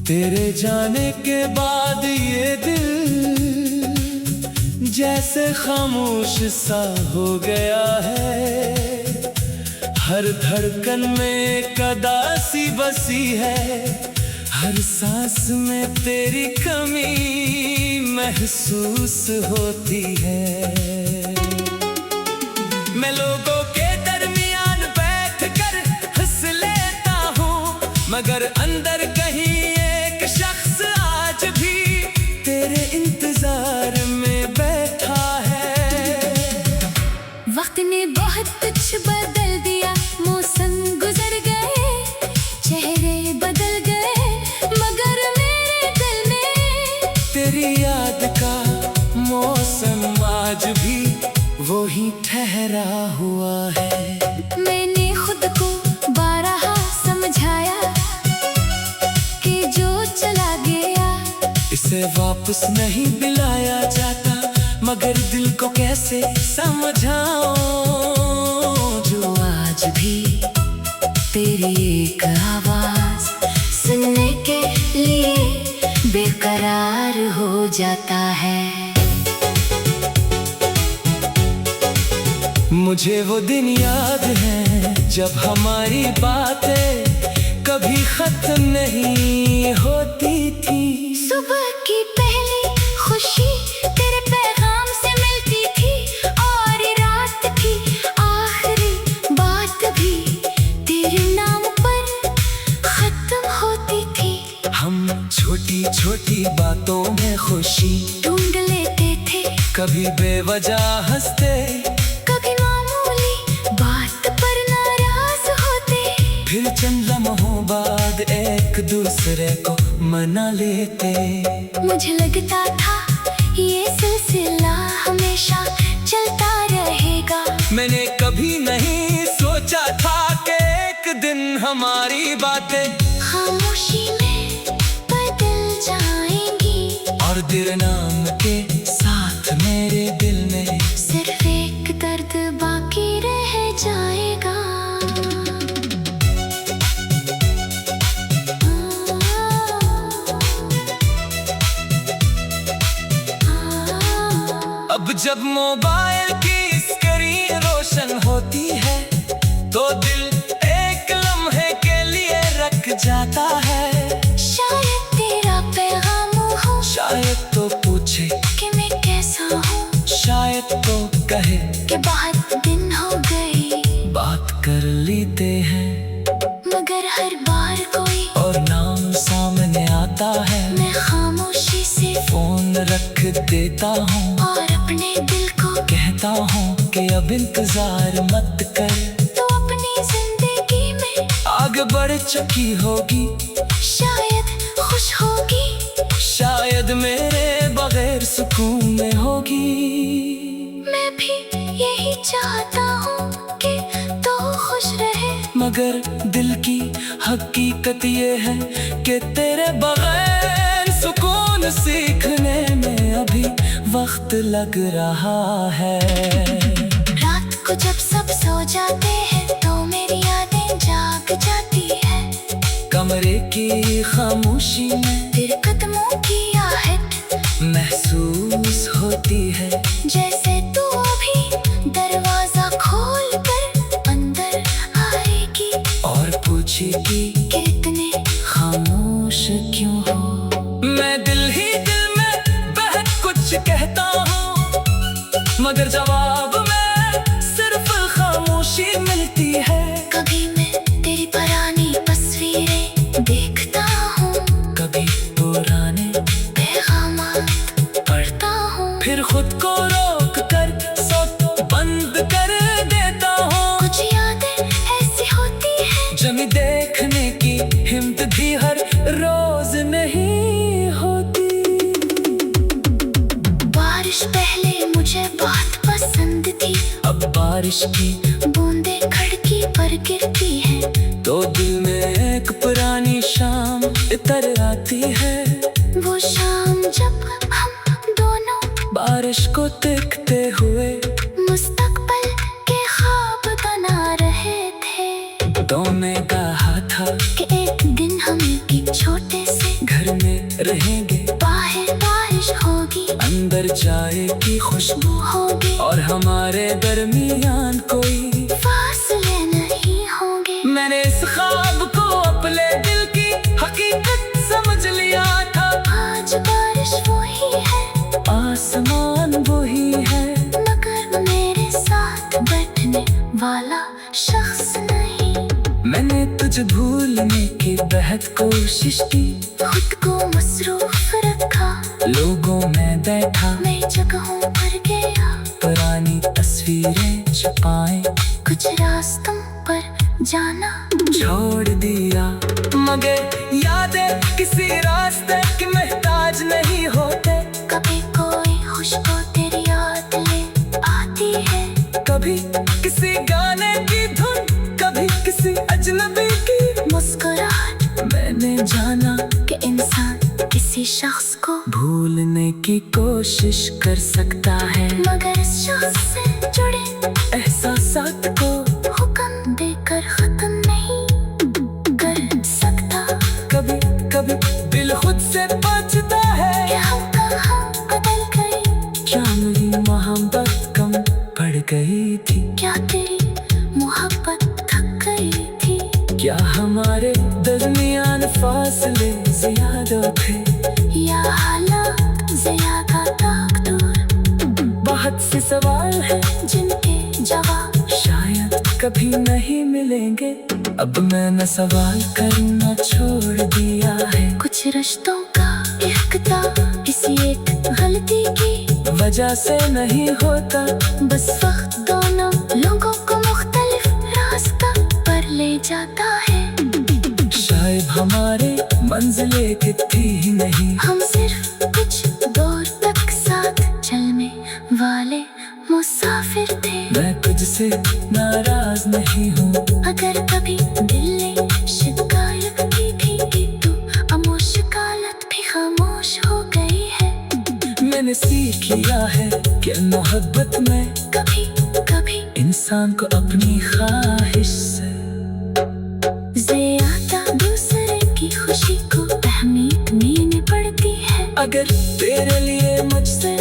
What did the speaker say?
तेरे जाने के बाद ये दिल जैसे खामोश सा हो गया है। हर धड़कन में कदासी बसी है, हर सांस में तेरी कमी महसूस होती है। मैं लोगों के दरमियान बैठकर हंस लेता हूँ, मगर अंदर कहीं एक शख्स आज भी तेरे इंतजार में बैठा है। वक्त ने बहुत कुछ बदल दिया, मौसम गुजर गए, चेहरे बदल गए, मगर मेरे दिल में तेरी याद का मौसम आज भी वो ही ठहरा हुआ है। मैंने खुद को बारहा समझाया कि जो चला गया इसे वापस नहीं दिलाया जाता, मगर दिल को कैसे समझाऊं जो आज भी तेरी एक आवाज सुनने के लिए बेकरार हो जाता है। मुझे वो दिन याद है जब हमारी बातें कभी खत्म नहीं होती थी। सुबह की पहली खुशी तेरे पैगाम से मिलती थी, और रात की आखिरी बात भी तेरे नाम पर खत्म होती थी। हम छोटी छोटी बातों में खुशी ढूंढ लेते थे, कभी बेवजह हंसते, कभी मामूली बात पर नाराज होते, फिर चंद लम्हों बाद एक दूसरे को मना लेते। मुझे लगता था ये सिलसिला हमेशा चलता रहेगा। मैंने कभी नहीं सोचा था कि एक दिन हमारी बातें खामोशी में बदल जाएंगी, और तेरे नाम के साथ मेरे दिल में सिर्फ एक दर्द बाकी रह जाएगा। अब जब मोबाइल की स्क्रीन रोशन होती है तो दिल एक लम्हे के लिए रख जाता है। शायद तेरा पैगाम हो, शायद तो पूछे कि मैं कैसा हूँ, शायद तो कहे कि बहुत दिन हो गए बात कर लेते हैं, मगर हर बार कोई और नाम सामने आता है मैं खामोशी से फोन रख देता हूँ, और अपने दिल को कहता हूँ कि अब इंतजार मत कर, तो अपनी जिंदगी में आगे बढ़ चुकी होगी, शायद खुश होगी, शायद मेरे बगैर सुकून में होगी। मैं भी यही चाहता हूँ कि तू खुश रहे, मगर दिल की हकीकत ये है कि तेरे बगैर सुकून सीखने में अभी वक्त लग रहा है। रात को जब सब सो जाते हैं तो मेरी यादें जाग जाती है, कमरे की खामोशी में तेरे कदमों की आहट महसूस होती है, जैसे तू अभी दरवाजा खोल कर अंदर आएगी और पूछेगी कि इतने खामोश क्यों हो। मैं दिल ही दिल में बहुत कुछ कहता हूँ, मगर जवाब में सिर्फ खामोशी मिलती है। कभी मैं तेरी पुरानी तस्वीरें देखता हूँ, कभी पुराने पैगामात पढ़ता हूँ, फिर खुद को रोक कर सोच बंद कर देता हूँ। कुछ यादें ऐसी होती हैं जमी देखने की हिम्मत भी हर रोज नहीं होती। बारिश पहले मुझे बहुत पसंद थी, अब बारिश की बूंदें खिड़की पर गिरती हैं, तो दिल में एक पुरानी शाम इतर आती है। वो शाम जब हम दोनों बारिश को देखते हुए मुस्तकबिल के ख्वाब बना रहे थे, तो ने कहा था कि एक दिन हम एक छोटे से घर रहेंगे। बाहर बारिश होगी, अंदर चाय की खुशबू होगी, और हमारे दरमियान कोई फासले नहीं होंगे। मैंने इस ख्वाब को अपने दिल की हकीकत समझ लिया था। आज बारिश वही है, आसमान वही है, मगर मेरे साथ बैठने वाला शख्स नहीं। मैंने तुझे भूलने की बेहद कोशिश की, खुद को मसरूफ रखा, लोगों में बैठा, नई जगहों पर गया, पुरानी तस्वीरें छुपाए, कुछ रास्तों पर जाना छोड़ दिया। मगर यादें किसी रास्ते की मोहताज नहीं होते। कभी कोई खुशबू तेरी याद ले आती है, कभी किसी गाने की धुन, कभी किसी अजनबी की मुस्कुराहट। मैंने जाना कि इंसान किसी शख्स को भूलने की कोशिश कर सकता है, मगर इस शख्स से जुड़े एहसासात को हुक्म देकर खत्म नहीं कर सकता। कभी कभी दिल खुद से पूछता है, कि हम कहाँ बदल गए, क्या मेरी मोहब्बत कम पड़ गई थी, क्या तेरी मोहब्बत थक गई थी, क्या हमारे दरमियान फासले ज्यादा थे, या हालात ज्यादा ताकतवर। बहुत से सवाल हैं जिनके जवाब शायद कभी नहीं मिलेंगे। अब मैंने सवाल करना छोड़ दिया है, कुछ रिश्तों का इख्तिता किसी एक गलती की वजह से नहीं होता। बस वक्त दोनों लोगों को मुख्तलिफ रास्ता पर ले जाता है। शायद हमारे मंजिल एक थी ही नहीं, हम सिर्फ कुछ दौर तक साथ चलने वाले मुसाफिर थे। मैं तुझसे नाराज नहीं हूँ, अगर कभी दिल ने शिकायत की थी कि तू खामोश, कालत भी खामोश हो गई है। मैंने सीख लिया है कि मोहब्बत में कभी कभी इंसान को अपनी ख्वाहिश से ज्यादा दूसरे की खुशी को अहमियत देनी पड़ती है। अगर तेरे लिए मुझसे